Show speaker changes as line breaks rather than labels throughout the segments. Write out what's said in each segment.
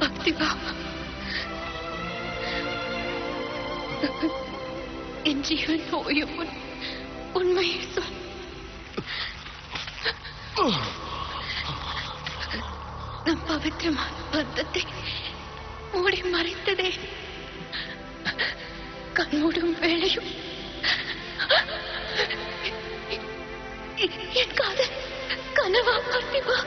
பார்த்திபா, என் ஜீவன் ஓயும் முன் உண்மையை சொல். நம் பவித்திரமான பந்தத்தை மூடி மறைத்ததே கண்மூடும் வேளையும் என் காதல் கனவா பார்த்திபா?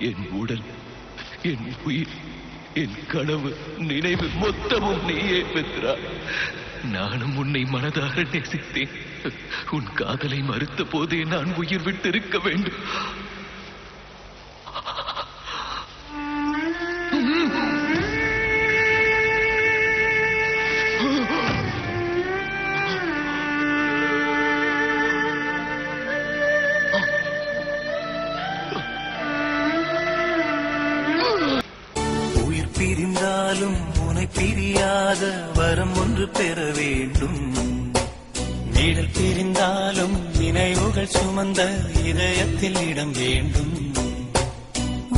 என் உடல், என் உயிர், என் கனவு, நினைவு மொத்தமும் நீயே மித்ரா. நானும் உன்னை மனதார நேசித்தேன். உன் காதலை மறுத்த போதே நான் உயிர் விட்டிருக்க வேண்டும்.
உயிர் பிரிந்தாலும் உனை பிரியாத வரம் ஒன்று பெற வேண்டும். நிழல் பிரிந்தாலும் நினைவுகள் சுமந்த இதயத்தில் இடம் வேண்டும்.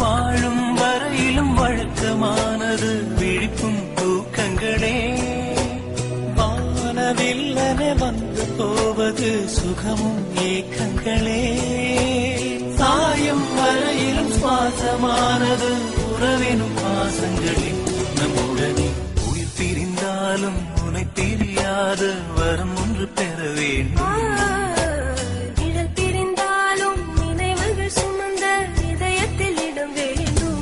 வாழும் வரையிலும் வழக்கமானது விழிப்பும் தூக்கங்களே. வானவில்லனே வந்து போவது சுகமும் ஏக்கங்களே. சாயும் வரையிலும் சுவாசமானது உறவினும் பாசங்களே. நம்முடனே உயிர் பிரிந்தாலும் உனை பிரியாத வரம் ஒன்று பெற வேண்டும்.
நிழல் பிரிந்தாலும் நினைவுகள் சுமந்த இதயத்தில் இடம் வேண்டும்.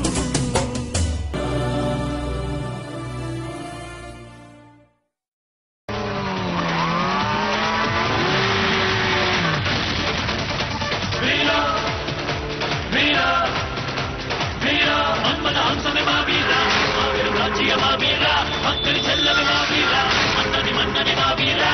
மன்னனி மன்னனி மாவீரா,